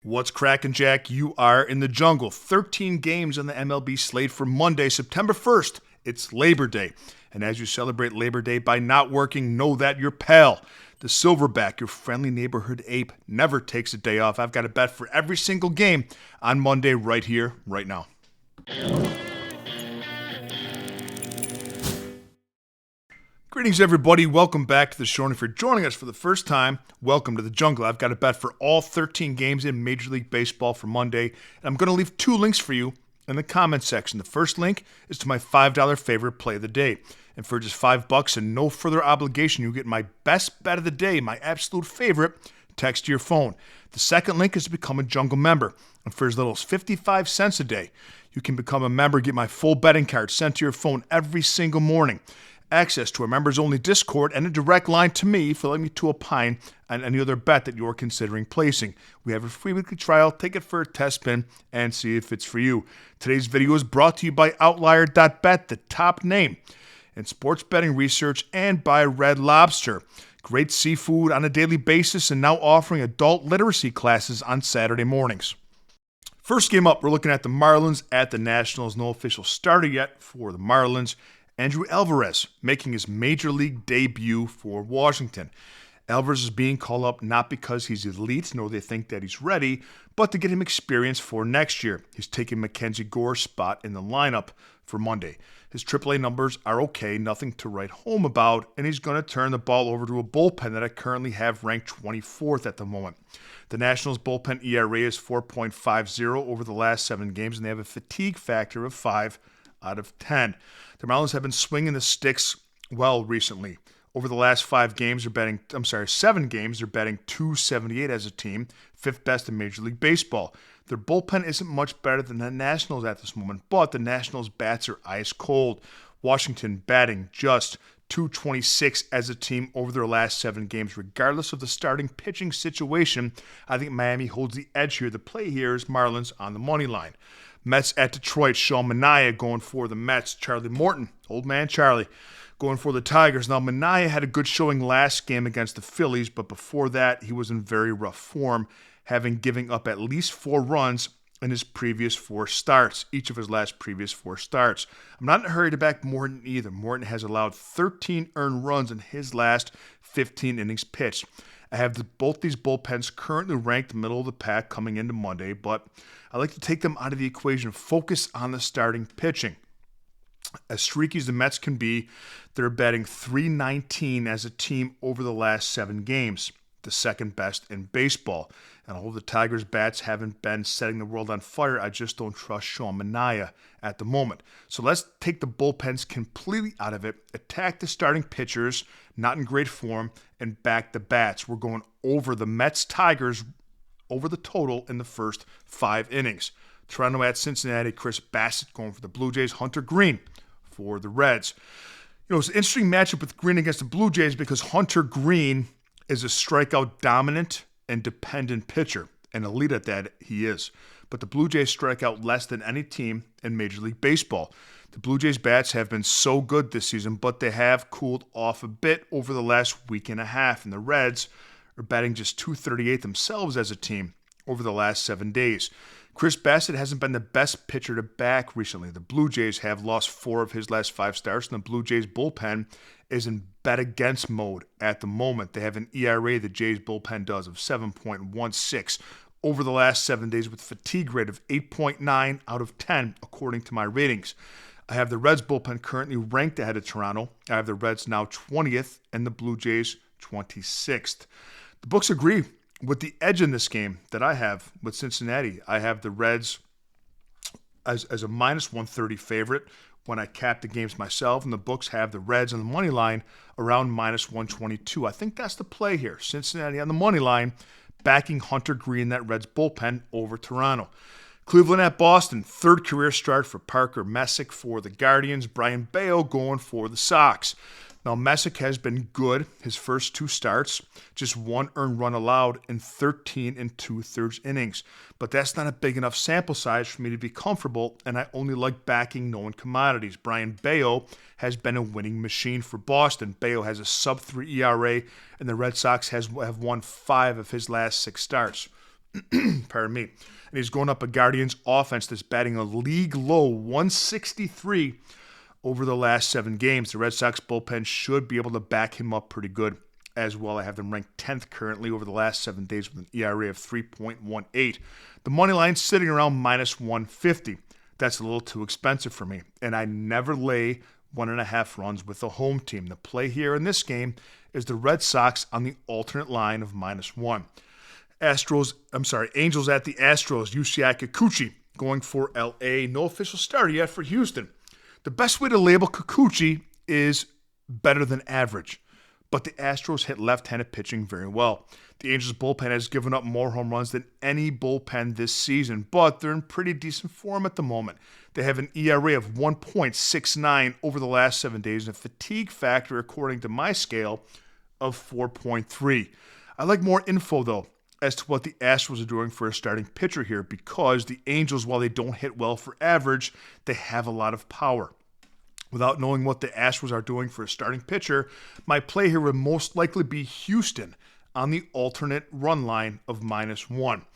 What's cracking, Jack? You are in the jungle. 13 games on the MLB slate for Monday, September 1st. It's Labor Day. And as you celebrate Labor Day by not working, know that your pal, the Silverback, your friendly neighborhood ape, never takes a day off. I've got a bet for every single game on Monday right here, right now. Greetings, everybody. Welcome back to the show. And if you're joining us for the first time, welcome to the jungle. I've got a bet for all 13 games in Major League Baseball for Monday. And I'm going to leave two links for you in the comments section. The first link is to my $5 favorite play of the day. And for just $5 and no further obligation, you get my best bet of the day, my absolute favorite, text to your phone. The second link is to become a jungle member. And for as little as 55 cents a day, you can become a member, get my full betting card sent to your phone every single morning. Access to a members-only Discord, and a direct line to me for letting me to opine on any other bet that you're considering placing. We have a free weekly trial. Take it for a test spin and see if it's for you. Today's video is brought to you by Outlier.bet, the top name in sports betting research, and by Red Lobster. Great seafood on a daily basis and now offering adult literacy classes on Saturday mornings. First game up, we're looking at the Marlins at the Nationals. No official starter yet for the Marlins. Andrew Alvarez making his Major League debut for Washington. Alvarez is being called up not because he's elite, nor they think that he's ready, but to get him experience for next year. He's taking Mackenzie Gore's spot in the lineup for Monday. His AAA numbers are okay, nothing to write home about, and he's going to turn the ball over to a bullpen that I currently have ranked 24th at the moment. The Nationals' bullpen ERA is 4.50 over the last 7 games, and they have a fatigue factor of 5 out of 10. The Marlins have been swinging the sticks well recently. Over the last 7 games, they're batting .278 as a team, 5th best in Major League Baseball. Their bullpen isn't much better than the Nationals at this moment, but the Nationals' bats are ice cold. Washington batting just .226 as a team over their last 7 games. Regardless of the starting pitching situation, I think Miami holds the edge here. The play here is Marlins on the money line. Mets at Detroit, Sean Manaea going for the Mets. Charlie Morton, old man Charlie, going for the Tigers. Now, Manaea had a good showing last game against the Phillies, but before that, he was in very rough form, having given up at least 4 runs in his previous 4 starts, each of his last previous 4 starts. I'm not in a hurry to back Morton either. Morton has allowed 13 earned runs in his last 15 innings pitched. I have both these bullpens currently ranked middle of the pack coming into Monday, but I like to take them out of the equation, focus on the starting pitching. As streaky as the Mets can be, they're batting .319 as a team over the last 7 games, the second best in baseball. And although the Tigers' bats haven't been setting the world on fire, I just don't trust Sean Manaea at the moment. So let's take the bullpens completely out of it, attack the starting pitchers, not in great form, and back the bats. We're going over the Mets-Tigers over the total in the first 5 innings. Toronto at Cincinnati, Chris Bassett going for the Blue Jays, Hunter Green for the Reds. It's an interesting matchup with Green against the Blue Jays because Hunter Green is a strikeout dominant and dependent pitcher, and elite at that he is. But the Blue Jays strike out less than any team in Major League Baseball. The Blue Jays bats have been so good this season, but they have cooled off a bit over the last week and a half, and the Reds are batting just .238 themselves as a team over the last 7 days. Chris Bassett hasn't been the best pitcher to back recently. The Blue Jays have lost 4 of his last 5 starts, and the Blue Jays bullpen is in bet against mode at the moment. They have an ERA the Jays bullpen does of 7.16 over the last 7 days with a fatigue rate of 8.9 out of 10 according to my ratings. I have the Reds bullpen currently ranked ahead of Toronto. I have the Reds now 20th and the Blue Jays 26th. The books agree with the edge in this game that I have with Cincinnati. I have the Reds as a -130 favorite when I cap the games myself, and the books have the Reds on the money line around -122. I think that's the play here. Cincinnati on the money line, backing Hunter Green, that Reds bullpen, over Toronto. Cleveland at Boston, 3rd career start for Parker Messick for the Guardians. Brian Bayo going for the Sox. Now, Messick has been good his first 2 starts, just 1 earned run allowed in 13 2/3 innings. But that's not a big enough sample size for me to be comfortable, and I only like backing known commodities. Brian Bayo has been a winning machine for Boston. Bayo has a sub-3 ERA, and the Red Sox have won 5 of his last 6 starts. Pardon me. And he's going up a Guardians offense that's batting a league low 163 over the last 7 games. The Red Sox bullpen should be able to back him up pretty good as well. I have them ranked 10th currently over the last 7 days with an ERA of 3.18. The money line's sitting around minus 150. That's a little too expensive for me, and I never lay 1.5 runs with the home team. The play here in this game is the Red Sox on the alternate line of -1. Angels at the Astros. Yusei Kikuchi going for LA. No official starter yet for Houston. The best way to label Kikuchi is better than average, but the Astros hit left-handed pitching very well. The Angels bullpen has given up more home runs than any bullpen this season, but they're in pretty decent form at the moment. They have an ERA of 1.69 over the last 7 days and a fatigue factor, according to my scale, of 4.3. I like more info, though, as to what the Astros are doing for a starting pitcher here, because the Angels, while they don't hit well for average, they have a lot of power. Without knowing what the Astros are doing for a starting pitcher, my play here would most likely be Houston on the alternate run line of -1.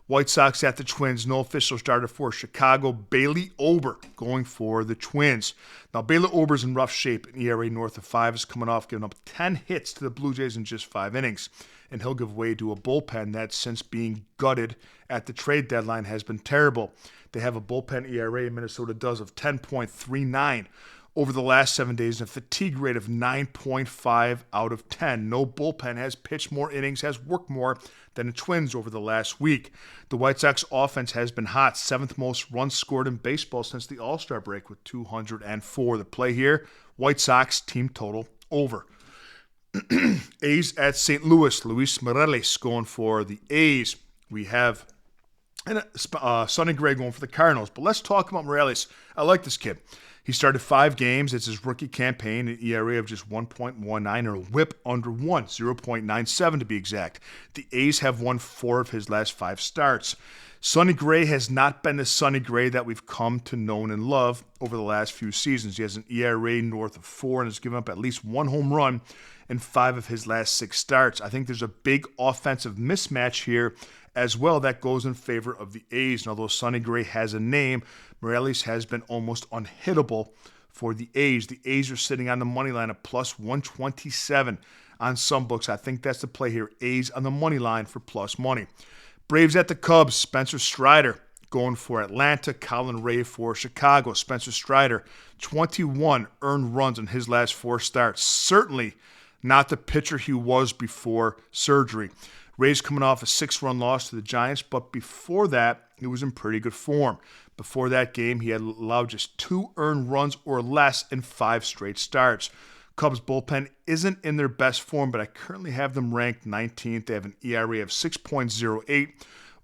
White Sox at the Twins. No official starter for Chicago. Bailey Ober going for the Twins. Now, Bailey Ober's in rough shape. An ERA north of 5 is coming off, giving up 10 hits to the Blue Jays in just 5 innings. And he'll give way to a bullpen that, since being gutted at the trade deadline, has been terrible. They have a bullpen ERA, Minnesota does, of 10.39 over the last 7 days, and a fatigue rate of 9.5 out of 10. No bullpen has pitched more innings, has worked more than the Twins over the last week. The White Sox offense has been hot, 7th most runs scored in baseball since the All-Star break with 204. The play here, White Sox team total over. A's at St. Louis. Luis Morales going for the A's. We have Sonny Gray going for the Cardinals. But let's talk about Morales. I like this kid. He started 5 games. It's his rookie campaign, an ERA of just 1.19 or a whip under 1, 0.97 to be exact. The A's have won 4 of his last 5 starts. Sonny Gray has not been the Sonny Gray that we've come to know and love over the last few seasons. He has an ERA north of 4 and has given up at least 1 home run in 5 of his last 6 starts. I think there's a big offensive mismatch here as well that goes in favor of the A's. And although Sonny Gray has a name, Morales has been almost unhittable for the A's. The A's are sitting on the money line of plus 127 on some books. I think that's the play here. A's on the money line for plus money. Braves at the Cubs. Spencer Strider going for Atlanta. Colin Ray for Chicago. Spencer Strider, 21 earned runs in his last 4 starts. Certainly not the pitcher he was before surgery. Ray's coming off a 6-run loss to the Giants, but before that, he was in pretty good form. Before that game, he had allowed just 2 earned runs or less in 5 straight starts. Cubs bullpen isn't in their best form, but I currently have them ranked 19th. They have an ERA of 6.08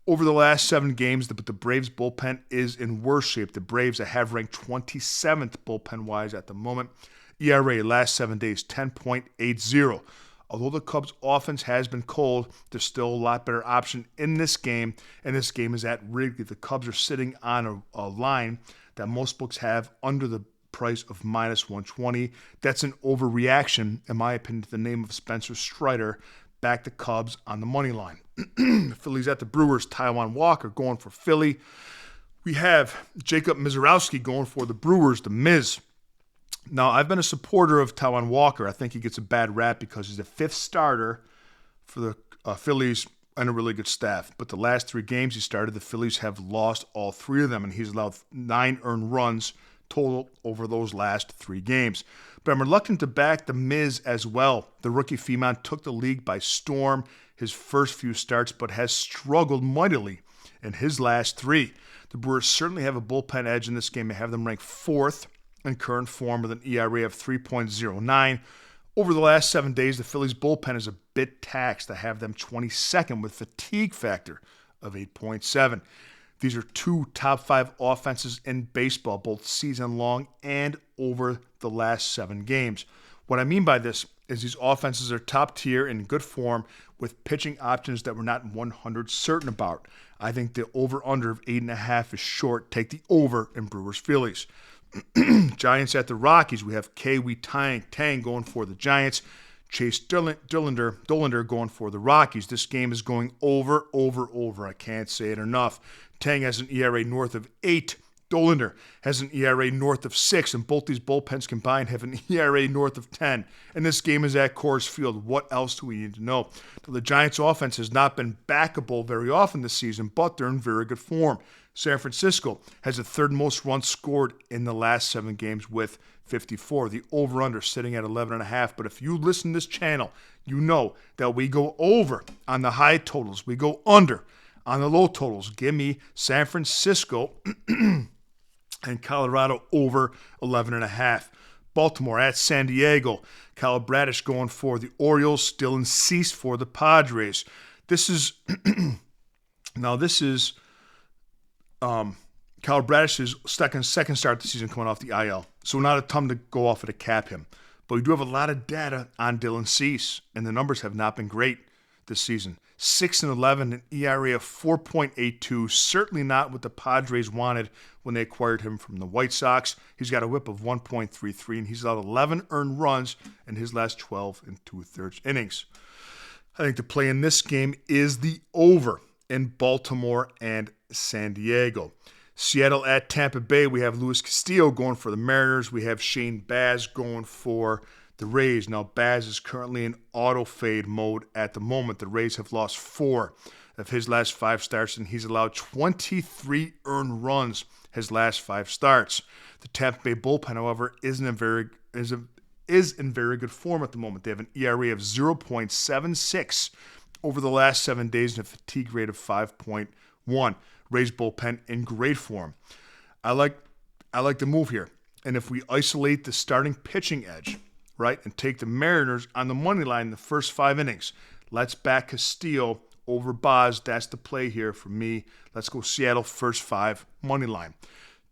over the last 7 games, but the Braves bullpen is in worse shape. The Braves I have ranked 27th bullpen-wise at the moment. ERA last 7 days, 10.80. Although the Cubs' offense has been cold, there's still a lot better option in this game, and this game is at Wrigley. The Cubs are sitting on a line that most books have under the price of minus 120. That's an overreaction, in my opinion, to the name of Spencer Strider. Back the Cubs on the money line. The Phillies at the Brewers. Taijuan Walker going for Philly. We have Jacob Misiorowski going for the Brewers, the Miz. Now, I've been a supporter of Taijuan Walker. I think he gets a bad rap because he's the 5th starter for the Phillies and a really good staff. But the last 3 games he started, the Phillies have lost all 3 of them, and he's allowed 9 earned runs total over those last 3 games. But I'm reluctant to back the Miz as well. The rookie Femont took the league by storm his first few starts, but has struggled mightily in his last 3. The Brewers certainly have a bullpen edge in this game. They have them ranked 4th in current form with an ERA of 3.09. Over the last 7 days, the Phillies bullpen is a bit taxed. I have them 22nd with fatigue factor of 8.7. These are 2 top 5 offenses in baseball, both season long and over the last 7 games. What I mean by this is these offenses are top tier in good form with pitching options that we're not 100 certain about. I think the over-under of 8.5 is short. Take the over in Brewers-Phillies. Giants at the Rockies. We have Kiwi Tang going for the Giants. Chase Dollander going for the Rockies. This game is going over. I can't say it enough. Tang has an ERA north of 8. Dollander has an ERA north of 6, and both these bullpens combined have an ERA north of 10. And this game is at Coors Field. What else do we need to know? The Giants' offense has not been backable very often this season, but they're in very good form. San Francisco has the third most runs scored in the last 7 games with 54. The over-under sitting at 11.5. But if you listen to this channel, you know that we go over on the high totals. We go under on the low totals. Give me San Francisco and Colorado over 11.5. Baltimore at San Diego. Kyle Bradish going for the Orioles. Dylan Cease for the Padres. This is Kyle Bradish's second start this season coming off the IL. So not a ton to go off of to cap him. But we do have a lot of data on Dylan Cease, and the numbers have not been great this season. 6-11, an ERA of 4.82, certainly not what the Padres wanted when they acquired him from the White Sox. He's got a whip of 1.33, and he's allowed 11 earned runs in his last 12 2/3 innings. I think the play in this game is the over in Baltimore and San Diego. Seattle at Tampa Bay, we have Luis Castillo going for the Mariners. We have Shane Baz going for the Rays. Now, Baz is currently in auto fade mode at the moment. The Rays have lost 4 of his last 5 starts, and he's allowed 23 earned runs his last 5 starts. The Tampa Bay bullpen, however, is in very good form at the moment. They have an ERA of 0.76 over the last 7 days and a fatigue rate of 5.1. Rays bullpen in great form. I like the move here. And if we isolate the starting pitching edge, right, and take the Mariners on the money line in the first 5 innings, let's back Castillo over Baz. That's the play here for me. Let's go Seattle first 5 money line.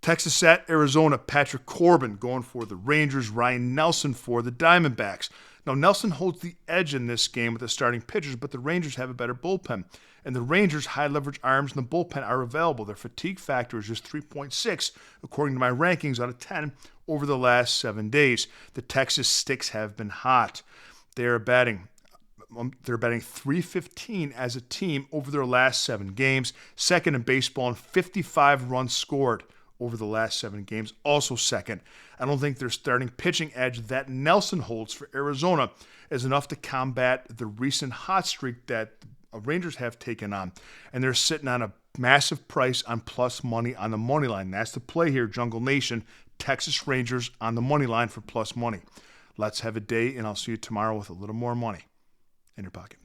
Texas at Arizona, Patrick Corbin going for the Rangers, Ryan Nelson for the Diamondbacks. Now, Nelson holds the edge in this game with the starting pitchers, but the Rangers have a better bullpen. And the Rangers' high-leverage arms in the bullpen are available. Their fatigue factor is just 3.6, according to my rankings, out of 10 over the last 7 days. The Texas Sticks have been hot. They're batting .315 as a team over their last 7 games, second in baseball in 55 runs scored over the last 7 games, also second. I don't think their starting pitching edge that Nelson holds for Arizona is enough to combat the recent hot streak that Rangers have taken on. And they're sitting on a massive price on plus money on the money line. That's the play here, Jungle Nation. Texas Rangers on the money line for plus money. Let's have a day, and I'll see you tomorrow with a little more money in your pocket.